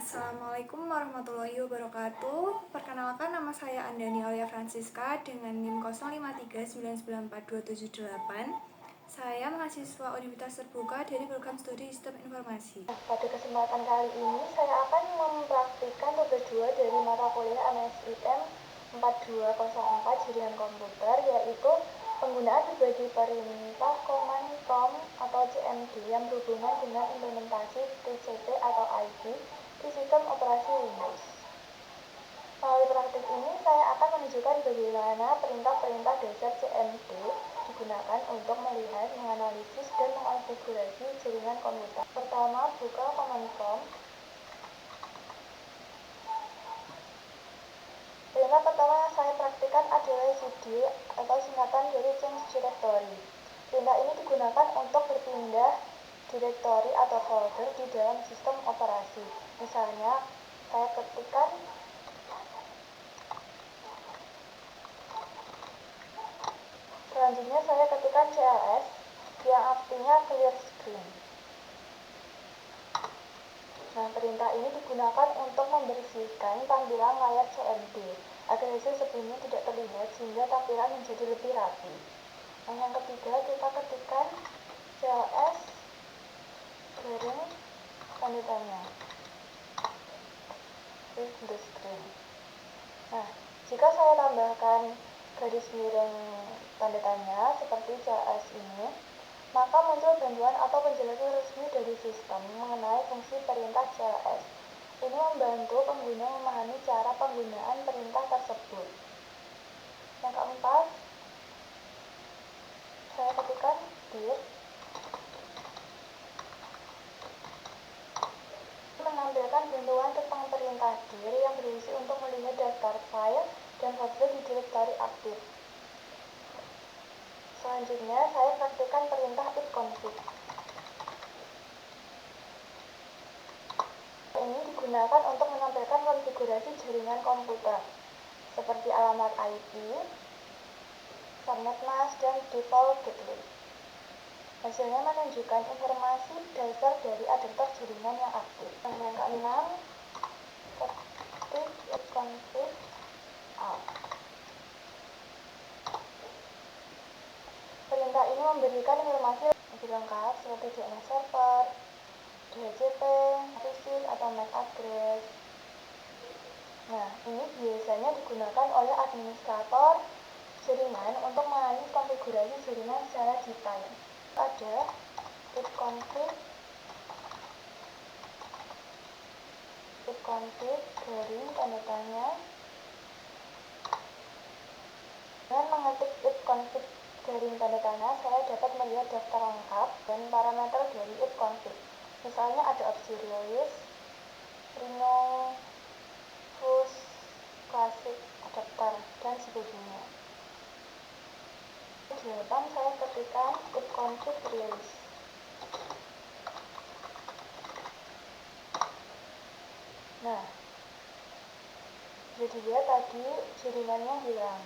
Assalamualaikum warahmatullahi wabarakatuh. Perkenalkan, nama saya Andani Aulia Francisca dengan NIM 0539942778. Saya mahasiswa Universitas Terbuka dari program studi Sistem Informasi. Pada kesempatan kali ini saya akan mempraktikkan tugas 2 dari mata kuliah MSIM 4204 Jaringan Komputer, yaitu penggunaan berbagai perintah command prompt atau CMD yang berhubungan dengan implementasi TCP atau IP di sistem operasi Windows. Melalui praktik ini saya akan menunjukkan bagaimana perintah-perintah dasar CMD digunakan untuk melihat, menganalisis, dan mengonfigurasi jaringan komputer. Pertama, buka command prompt. Perintah pertama yang saya praktikkan adalah cd atau singkatan dari change directory. Perintah ini digunakan untuk berpindah direktori atau folder di dalam sistem operasi. Misalnya, saya ketikkan selanjutnya saya ketikkan CLS yang artinya clear screen. Nah, perintah ini digunakan untuk membersihkan tampilan layar CMD agar hasil sebelumnya tidak terlihat sehingga tampilan menjadi lebih rapi. Nah, yang ketiga kita ketikkan CLS garing tanda tanya with the screen. Nah, jika saya tambahkan garis miring tanda tanya seperti CLS ini, maka muncul bantuan atau penjelasan resmi dari sistem mengenai fungsi perintah CLS. Ini membantu pengguna memahami cara penggunaan perintah tersebut. Yang keempat, saya ketikkan dir menampilkan bantuan tentang perintah dir yang berfungsi untuk melihat daftar file dan folder di direktori aktif. Selanjutnya, saya praktikkan perintah ifconfig. Ini digunakan untuk menampilkan konfigurasi jaringan komputer, seperti alamat IP, subnet mask, dan default gateway. Hasilnya menunjukkan informasi dasar dari adapter jaringan yang aktif. Yang keenam, ketik ifconfig out. Perintah ini memberikan informasi lebih lengkap seperti DNS server, DHCP, visit, atau MAC address. Nah, ini biasanya digunakan oleh administrator jaringan untuk menganalisis konfigurasi jaringan secara detail. Ada ifconfig garing tanda tanya. Dengan mengetik ifconfig garing tanda tanya, saya dapat melihat daftar lengkap dan parameter dari ifconfig. Misalnya ada opsi release, Rhino, Fuse, Classic, adapter, dan sebagainya. Jawaban saya ketikkan ifconfig release. Nah, jadi dilihat tadi jaringannya hilang.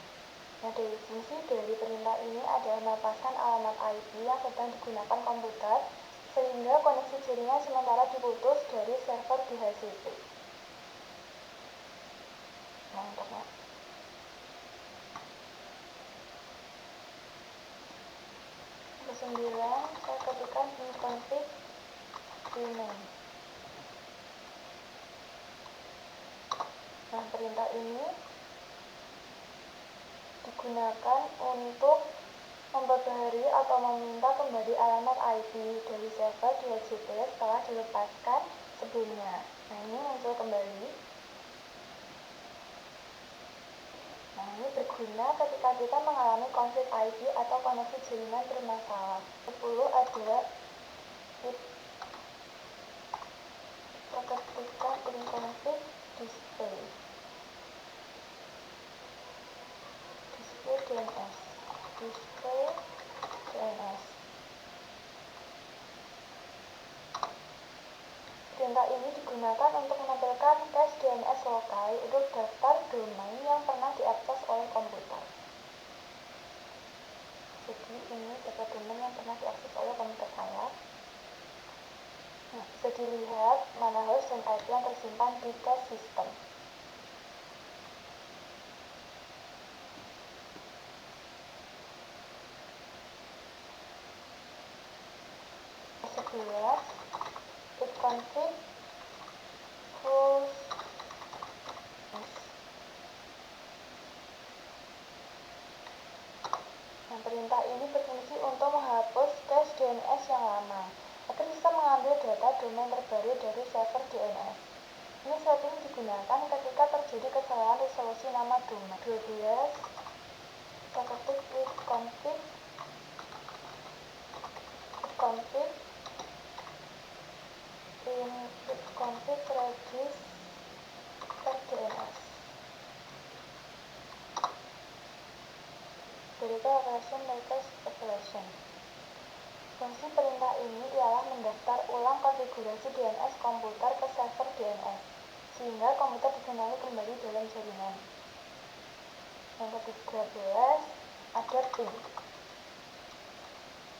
Nah, dari fungsi dari perintah ini adalah melepaskan alamat IP yang sedang digunakan komputer sehingga koneksi jaringan sementara diputus dari server DHCP. Nah, internet. Kesembilan, saya ketikkan ifconfig rename. Nah, perintah ini digunakan untuk memperbarui atau meminta kembali alamat IP dari server DHCP setelah dilepaskan sebelumnya. Nah, ini muncul kembali. Nah, ini berguna ketika kita mengalami konflik IP atau koneksi jaringan bermasalah. 10 adalah ketika ifconfig display DNS. Perintah ini digunakan untuk menampilkan cache DNS lokal untuk daftar domain yang pernah diakses oleh komputer. Jadi ini daftar domain yang pernah diakses oleh komputer saya. Nah, bisa dilihat mana host dan IP yang tersimpan di cache system. Sebelas, config host. Nah, perintah ini berfungsi untuk menghapus cache DNS yang lama agar bisa mengambil data domain terbaru dari server DNS. Ini setting digunakan ketika terjadi kesalahan resolusi nama domain. 12. Kita ketik with config in with config regis DNS. Berikut operation latest evaluation. Fungsi perintah ini ialah mendaftar ulang konfigurasi DNS komputer ke server DNS, sehingga komputer dikenali kembali dalam jaringan. Yang ke-13, ada ping.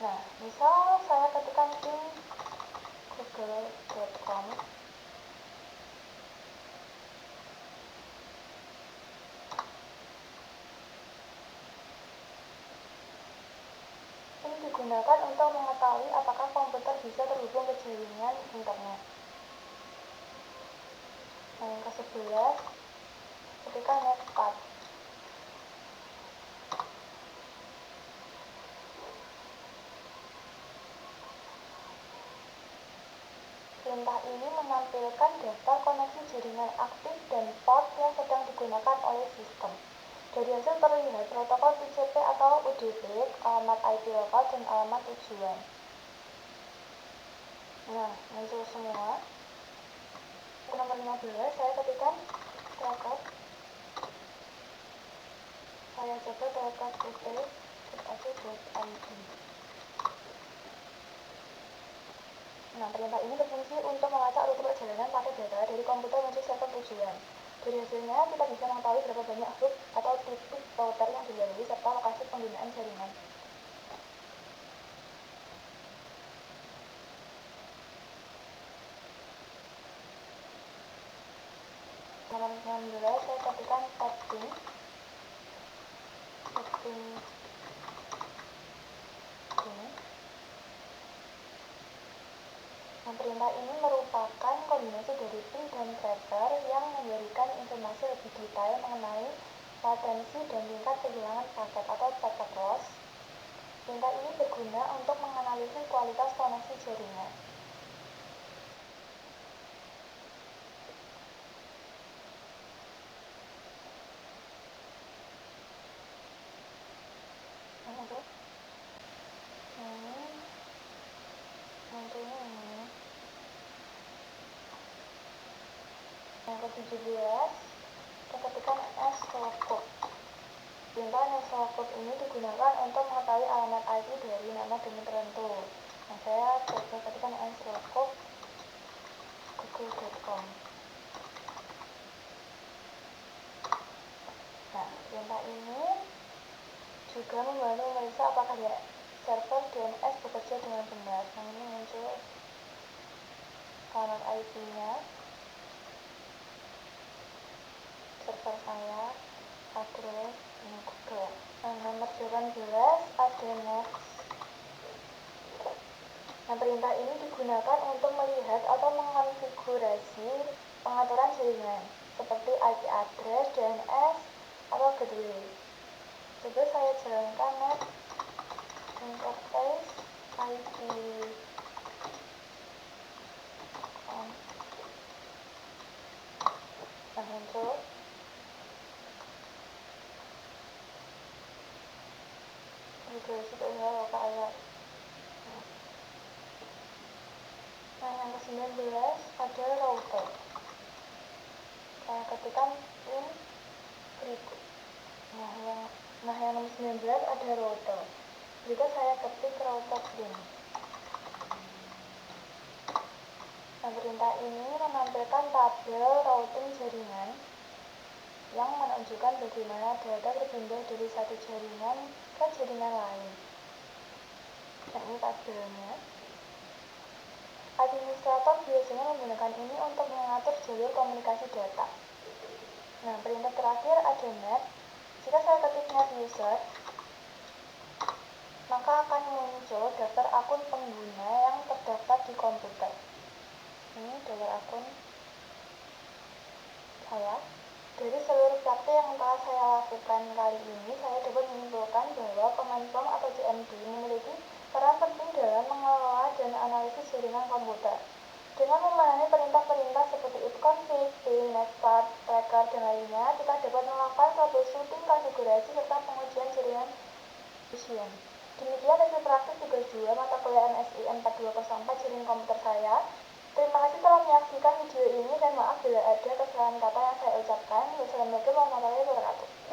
Nah, misal saya ketikkan ping google.com. Ini digunakan untuk mengetahui apakah komputer bisa terhubung ke jaringan internet. Nah, yang ke-11, ketika netpath. Perintah ini menampilkan daftar koneksi jaringan aktif dan port yang sedang digunakan oleh sistem. Dari hasil terlihat protokol TCP atau UDP, alamat IP lokal, dan alamat tujuan. Nah, muncul semua. Nomor 15, saya ketikkan tracker. Saya coba tracker pt.ac.id. Nah, perintah ini berfungsi untuk melacak rute perjalanan pada data dari komputer menuju server tujuan. Dari hasilnya, kita bisa mengetahui berapa banyak hub atau titik router yang dilalui serta lokasi penggunaan jaringan. Nomor 16, saya ketikkan setting. Nah, perintah ini merupakan kombinasi dari ping dan tracker yang memberikan informasi lebih detail mengenai latensi dan tingkat kehilangan paket atau packet loss. Perintah ini berguna untuk menganalisis kualitas koneksi jaringan. Yang ke-17, kita ketikkan slowcode. Perintah slowcode ini digunakan untuk mengetahui alamat IP dari nama domain tertentu. Nah, saya coba ketikkan slowcode google.com. Nah, perintah ini juga membantu memeriksa apakah server DNS bekerja dengan benar. Nah, ini muncul alamat IP-nya, server saya, address, ini Google. Nah, nomor 18 ada next. Nah, perintah ini digunakan untuk melihat atau mengonfigurasi pengaturan jaringan seperti IP address, DNS, atau gateway. Coba saya jalankan next interface IP nah, muncul migrasi ke lokal ayat. Nah, yang ke-19 ada router. Saya ketikkan in berikut. Nah, yang nomor 19 ada router. Berikut saya ketik router ini. Nah, perintah ini menampilkan tabel routing jaringan yang menunjukkan bagaimana data berpindah dari satu jaringan ke jaringan lain. Nah, ini tabelnya. Administrator biasanya menggunakan ini untuk mengatur jalur komunikasi data. Nah, perintah terakhir ada net. Jika saya ketik net user, maka akan muncul daftar akun pengguna yang terdaftar di komputer. Ini daftar akun saya. Dari seluruh praktik yang telah saya lakukan kali ini, saya dapat menyimpulkan bahwa command prompt atau CMD memiliki peran penting dalam mengelola dan analisis jaringan komputer. Dengan memanani perintah-perintah seperti ifconfig, ping, netstart, tracker, dan lainnya, kita dapat melakukan troubleshooting, konfigurasi, serta pengujian jaringan ujian. Demikian hasil praktik tugas 2 mata kuliah MSIM 4204 jaringan komputer saya. Terima kasih telah menyaksikan video ini dan maaf bila ada kesalahan kata yang saya ucapkan. Wassalamualaikum warahmatullahi wabarakatuh.